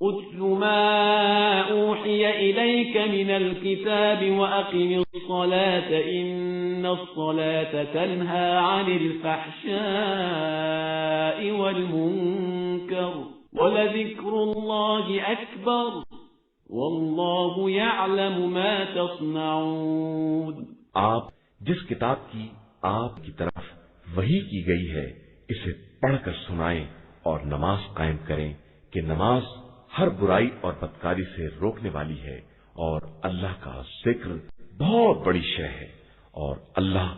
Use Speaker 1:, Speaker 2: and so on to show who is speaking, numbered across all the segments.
Speaker 1: اتل ما اوحی الیک من الكتاب واقم الصلاة ان الصلاة تنہى عن الفحشاء والمنکر ولذکر اللہ اکبر واللہ یعلم ما تصنعون.
Speaker 2: آپ جس کتاب کی آپ کی طرف وحی کی گئی ہے اسے پڑھ کر سنائیں اور نماز قائم کریں کہ نماز ہر برائی اور بدکاری سے روکنے والی ہے اور اللہ کا ذکر بہت بڑی شے ہے اور اللہ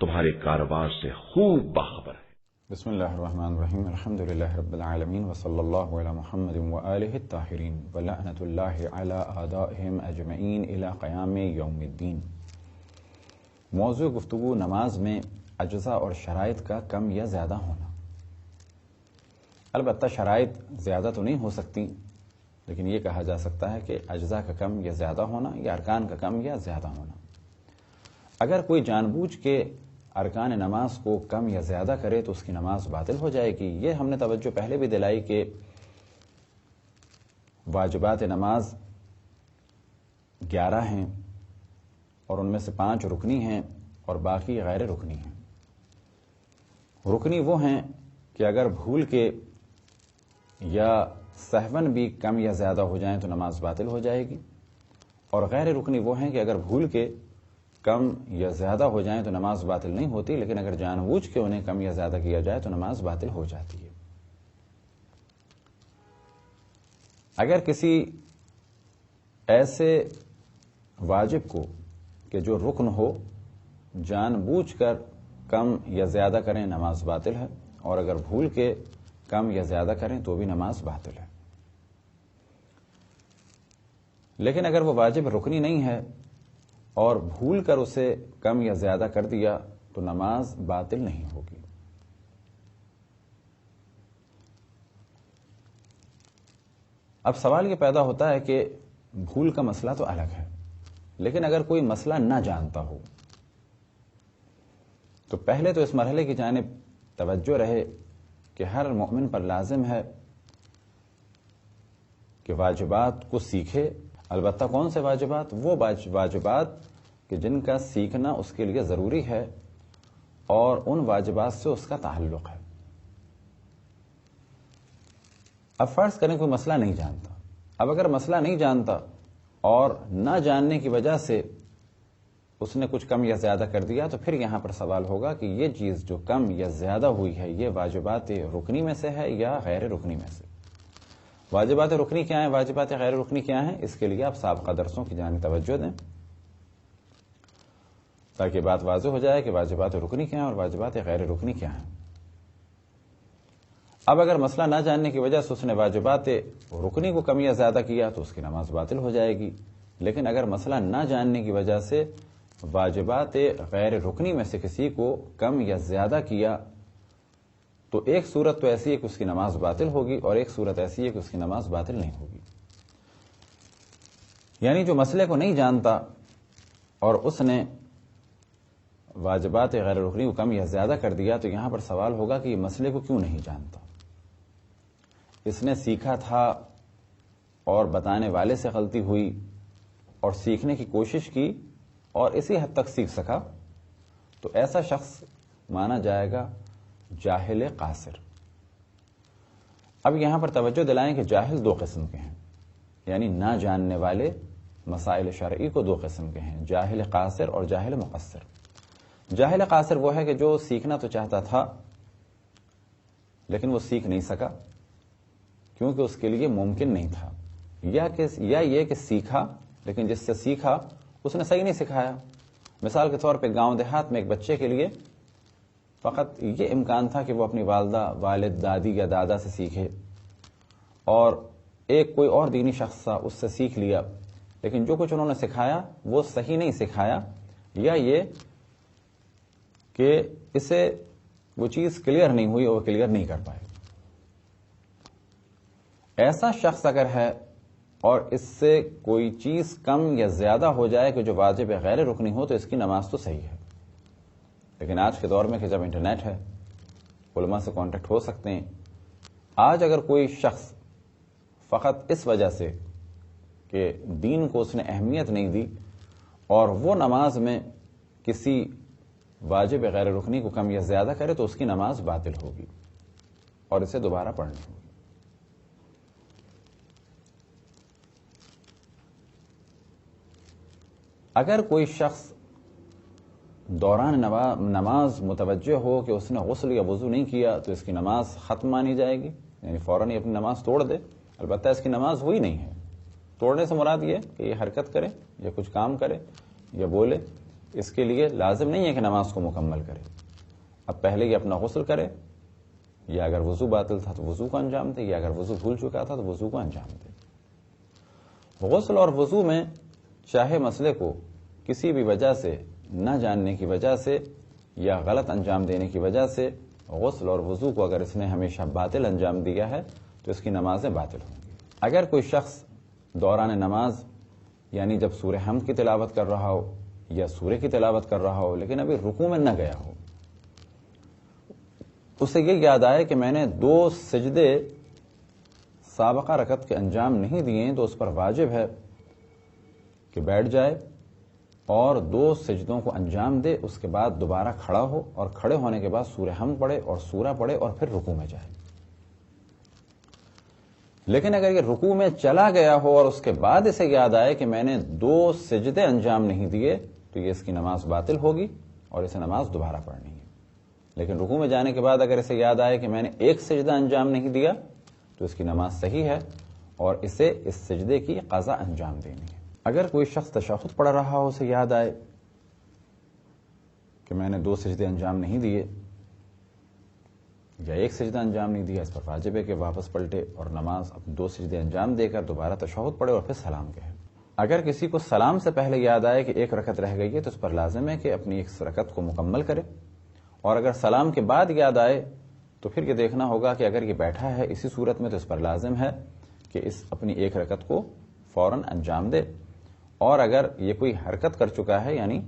Speaker 2: تمہارے کاروبار سے خوب باخبر ہے.
Speaker 3: بسم اللہ الرحمن الرحیم الحمد للہ رب العالمین وصلی اللہ علی محمد وآلہ الطاہرین ولعنۃ اللہ علی اعدائہم اجمعین الی قیام یوم الدین. موضوع گفتگو نماز میں اجزاء اور شرائط کا کم یا زیادہ ہونا. البتہ شرائط زیادہ تو نہیں ہو سکتی، لیکن یہ کہا جا سکتا ہے کہ اجزاء کا کم یا زیادہ ہونا یا ارکان کا کم یا زیادہ ہونا. اگر کوئی جان بوجھ کے ارکان نماز کو کم یا زیادہ کرے تو اس کی نماز باطل ہو جائے گی. یہ ہم نے توجہ پہلے بھی دلائی کہ واجبات نماز 11 ہیں اور ان میں سے 5 رکنی ہیں اور باقی غیر رکنی ہیں. رکنی وہ ہیں کہ اگر بھول کے یا سہون بھی کم یا زیادہ ہو جائیں تو نماز باطل ہو جائے گی، اور غیر رکنی وہ ہیں کہ اگر بھول کے کم یا زیادہ ہو جائیں تو نماز باطل نہیں ہوتی، لیکن اگر جان بوجھ کے انہیں کم یا زیادہ کیا جائے تو نماز باطل ہو جاتی ہے. اگر کسی ایسے واجب کو کہ جو رکن ہو جان بوجھ کر کم یا زیادہ کریں نماز باطل ہے، اور اگر بھول کے کم یا زیادہ کریں تو بھی نماز باطل ہے. لیکن اگر وہ واجب رکنی نہیں ہے اور بھول کر اسے کم یا زیادہ کر دیا تو نماز باطل نہیں ہوگی. اب سوال یہ پیدا ہوتا ہے کہ بھول کا مسئلہ تو الگ ہے، لیکن اگر کوئی مسئلہ نہ جانتا ہو تو پہلے تو اس مرحلے کی جانب توجہ رہے کہ ہر مومن پر لازم ہے کہ واجبات کو سیکھے. البتہ کون سے واجبات؟ وہ واجبات کہ جن کا سیکھنا اس کے لیے ضروری ہے اور ان واجبات سے اس کا تعلق ہے. اب فرض کریں کوئی مسئلہ نہیں جانتا. اب اگر مسئلہ نہیں جانتا اور نہ جاننے کی وجہ سے اس نے کچھ کم یا زیادہ کر دیا تو پھر یہاں پر سوال ہوگا کہ یہ چیز جو کم یا زیادہ ہوئی ہے یہ واجبات رکنی میں سے ہے یا غیر رکنی میں سے. واجبات رکنی کیا ہیں، واجبات غیر رکنی کیا ہیں، اس کے لیے آپ سابقہ درسوں کی جانب توجہ دیں تاکہ بات واضح ہو جائے کہ واجبات رکنی کیا ہیں اور واجبات غیر رکنی کیا ہیں. اب اگر مسئلہ نہ جاننے کی وجہ سے اس نے واجبات رکنی کو کم یا زیادہ کیا تو اس کی نماز باطل ہو جائے گی. لیکن اگر مسئلہ نہ جاننے کی وجہ سے واجبات غیر رکنی میں سے کسی کو کم یا زیادہ کیا تو ایک صورت تو ایسی ہے کہ اس کی نماز باطل ہوگی اور ایک صورت ایسی ہے کہ اس کی نماز باطل نہیں ہوگی. یعنی جو مسئلے کو نہیں جانتا اور اس نے واجبات غیر رکنی کو کم یا زیادہ کر دیا تو یہاں پر سوال ہوگا کہ یہ مسئلے کو کیوں نہیں جانتا. اس نے سیکھا تھا اور بتانے والے سے غلطی ہوئی اور سیکھنے کی کوشش کی اور اسی حد تک سیکھ سکا تو ایسا شخص مانا جائے گا جاہل قاصر. اب یہاں پر توجہ دلائیں کہ جاہل 2 قسم کے ہیں، یعنی نہ جاننے والے مسائل شرعی کو 2 قسم کے ہیں، جاہل قاصر اور جاہل مقصر. جاہل قاصر وہ ہے کہ جو سیکھنا تو چاہتا تھا لیکن وہ سیکھ نہیں سکا کیونکہ اس کے لیے ممکن نہیں تھا، یا یہ کہ سیکھا لیکن جس سے سیکھا اس نے صحیح نہیں سکھایا. مثال کے طور پہ گاؤں دیہات میں ایک بچے کے لیے فقط یہ امکان تھا کہ وہ اپنی والدہ، والد، دادی یا دادا سے سیکھے اور ایک کوئی اور دینی شخص تھا اس سے سیکھ لیا، لیکن جو کچھ انہوں نے سکھایا وہ صحیح نہیں سکھایا، یا یہ کہ اسے وہ چیز کلیئر نہیں ہوئی اور وہ کلیئر نہیں کر پائے. ایسا شخص اگر ہے اور اس سے کوئی چیز کم یا زیادہ ہو جائے کہ جو واجب غیر رکنی ہو تو اس کی نماز تو صحیح ہے. لیکن آج کے دور میں کہ جب انٹرنیٹ ہے علماء سے کانٹیکٹ ہو سکتے ہیں، آج اگر کوئی شخص فقط اس وجہ سے کہ دین کو اس نے اہمیت نہیں دی اور وہ نماز میں کسی واجب غیر رکنی کو کم یا زیادہ کرے تو اس کی نماز باطل ہوگی اور اسے دوبارہ پڑھنی ہوگی۔ اگر کوئی شخص دوران نماز متوجہ ہو کہ اس نے غسل یا وضو نہیں کیا تو اس کی نماز ختم مانی جائے گی، یعنی فوراً اپنی نماز توڑ دے، البتہ اس کی نماز ہوئی نہیں ہے۔ توڑنے سے مراد یہ کہ یہ حرکت کرے یا کچھ کام کرے یا بولے، اس کے لیے لازم نہیں ہے کہ نماز کو مکمل کرے۔ اب پہلے یہ اپنا غسل کرے، یا اگر وضو باطل تھا تو وضو کو انجام دے، یا اگر وضو بھول چکا تھا تو وضو کو انجام دے۔ غسل اور وضو میں چاہے مسئلے کو کسی بھی وجہ سے نہ جاننے کی وجہ سے یا غلط انجام دینے کی وجہ سے غسل اور وضو کو اگر اس نے ہمیشہ باطل انجام دیا ہے تو اس کی نمازیں باطل ہوں گی۔ اگر کوئی شخص دوران نماز یعنی جب سورہ حمد کی تلاوت کر رہا ہو یا سورہ کی تلاوت کر رہا ہو لیکن ابھی رکوع میں نہ گیا ہو، اسے یہ یاد آئے کہ میں نے 2 سجدے سابقہ رکعت کے انجام نہیں دیے تو اس پر واجب ہے کہ بیٹھ جائے اور 2 سجدوں کو انجام دے، اس کے بعد دوبارہ کھڑا ہو اور کھڑے ہونے کے بعد سورہ حمد پڑھے اور سورہ پڑھے اور پھر رکوع میں جائے۔ لیکن اگر یہ رکوع میں چلا گیا ہو اور اس کے بعد اسے یاد آئے کہ میں نے 2 سجدے انجام نہیں دیے تو یہ اس کی نماز باطل ہوگی اور اسے نماز دوبارہ پڑھنی ہے۔ لیکن رکوع میں جانے کے بعد اگر اسے یاد آئے کہ میں نے 1 سجدہ انجام نہیں دیا تو اس کی نماز صحیح ہے اور اسے اس سجدے کی قضا انجام دینی ہے۔ اگر کوئی شخص تشہد پڑھ رہا ہو، اسے یاد آئے کہ میں نے 2 سجدے انجام نہیں دیے یا 1 سجدہ انجام نہیں دیا، اس پر واجب ہے کہ واپس پلٹے اور نماز اپنے 2 سجدے انجام دے کر دوبارہ تشہد پڑھے اور پھر سلام کہے۔ اگر کسی کو سلام سے پہلے یاد آئے کہ 1 رکعت رہ گئی ہے تو اس پر لازم ہے کہ اپنی 1 رکعت کو مکمل کرے، اور اگر سلام کے بعد یاد آئے تو پھر یہ دیکھنا ہوگا کہ اگر یہ بیٹھا ہے اسی صورت میں تو اس پر لازم ہے کہ اس اپنی 1 رکعت کو فوراً انجام دے، اور اگر یہ کوئی حرکت کر چکا ہے یعنی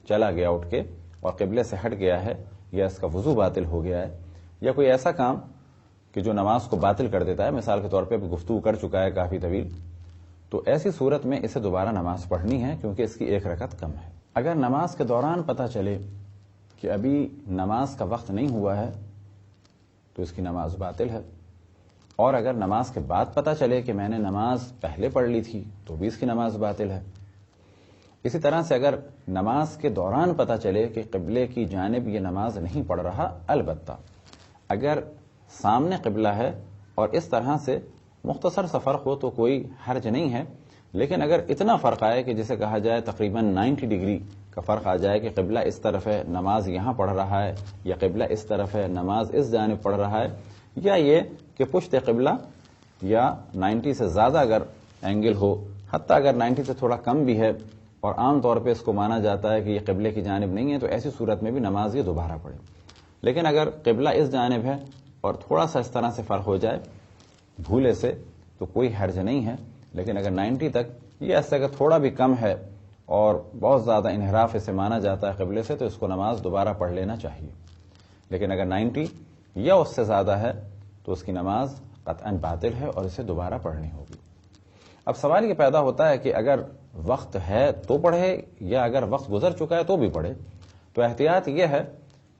Speaker 3: چلا گیا اٹھ کے اور قبلے سے ہٹ گیا ہے یا اس کا وضو باطل ہو گیا ہے یا کوئی ایسا کام کہ جو نماز کو باطل کر دیتا ہے، مثال کے طور پہ گفتگو کر چکا ہے کافی طویل، تو ایسی صورت میں اسے دوبارہ نماز پڑھنی ہے کیونکہ اس کی 1 رکعت کم ہے۔ اگر نماز کے دوران پتہ چلے کہ ابھی نماز کا وقت نہیں ہوا ہے تو اس کی نماز باطل ہے، اور اگر نماز کے بعد پتہ چلے کہ میں نے نماز پہلے پڑھ لی تھی تو بھی اس کی نماز باطل ہے۔ اسی طرح سے اگر نماز کے دوران پتہ چلے کہ قبلے کی جانب یہ نماز نہیں پڑھ رہا، البتہ اگر سامنے قبلہ ہے اور اس طرح سے مختصر سا فرق ہو تو کوئی حرج نہیں ہے، لیکن اگر اتنا فرق آئے کہ جسے کہا جائے تقریباً 90 ڈگری کا فرق آ جائے کہ قبلہ اس طرف ہے نماز یہاں پڑھ رہا ہے، یا قبلہ اس طرف ہے نماز اس جانب پڑھ رہا ہے، یا یہ کہ پشت قبلہ یا 90 سے زیادہ اگر اینگل ہو، حتیٰ اگر 90 سے تھوڑا کم بھی ہے اور عام طور پہ اس کو مانا جاتا ہے کہ یہ قبلے کی جانب نہیں ہے، تو ایسی صورت میں بھی نماز یہ دوبارہ پڑھے۔ لیکن اگر قبلہ اس جانب ہے اور تھوڑا سا اس طرح سے فرق ہو جائے بھولے سے تو کوئی حرج نہیں ہے، لیکن اگر 90 تک یہ ایسا کہ تھوڑا بھی کم ہے اور بہت زیادہ انحراف اسے مانا جاتا ہے قبلے سے تو اس کو نماز دوبارہ پڑھ لینا چاہیے۔ لیکن اگر 90 یا اس سے زیادہ ہے تو اس کی نماز قطعاً باطل ہے اور اسے دوبارہ پڑھنی ہوگی۔ اب سوال یہ پیدا ہوتا ہے کہ اگر وقت ہے تو پڑھے یا اگر وقت گزر چکا ہے تو بھی پڑھے؟ تو احتیاط یہ ہے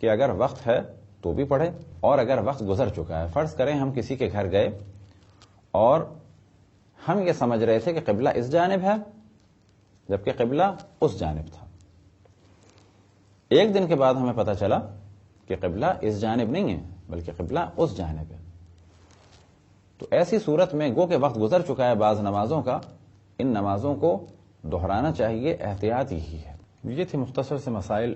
Speaker 3: کہ اگر وقت ہے تو بھی پڑھے، اور اگر وقت گزر چکا ہے، فرض کریں ہم کسی کے گھر گئے اور ہم یہ سمجھ رہے تھے کہ قبلہ اس جانب ہے جبکہ قبلہ اس جانب تھا، 1 دن کے بعد ہمیں پتہ چلا کہ قبلہ اس جانب نہیں ہے بلکہ قبلہ اس جانب ہے، تو ایسی صورت میں گو کہ وقت گزر چکا ہے بعض نمازوں کا، ان نمازوں کو دہرانا چاہیے، احتیاط یہی ہے۔ یہ تھے مختصر سے مسائل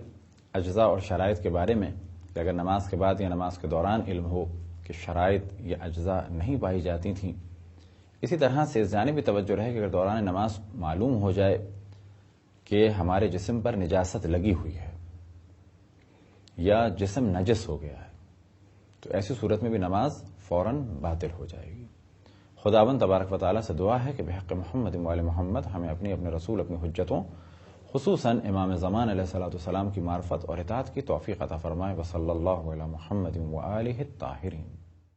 Speaker 3: اجزاء اور شرائط کے بارے میں کہ اگر نماز کے بعد یا نماز کے دوران علم ہو کہ شرائط یا اجزاء نہیں پائی جاتی تھیں، اسی طرح سے اس جانب بھی توجہ رہے کہ اگر دوران نماز معلوم ہو جائے کہ ہمارے جسم پر نجاست لگی ہوئی ہے یا جسم نجس ہو گیا ہے تو ایسی صورت میں بھی نماز فوراً باطل ہو جائے گی۔ خداوند تبارک و تعالیٰ سے دعا ہے کہ بحق محمد و آل محمد ہمیں اپنے رسول اپنی حجتوں خصوصاً امام زمان علیہ الصلوۃ والسلام کی معرفت اور اطاعت کی توفیق عطا فرمائے۔ وصلی اللہ علی محمد و آلہ الطاہرین۔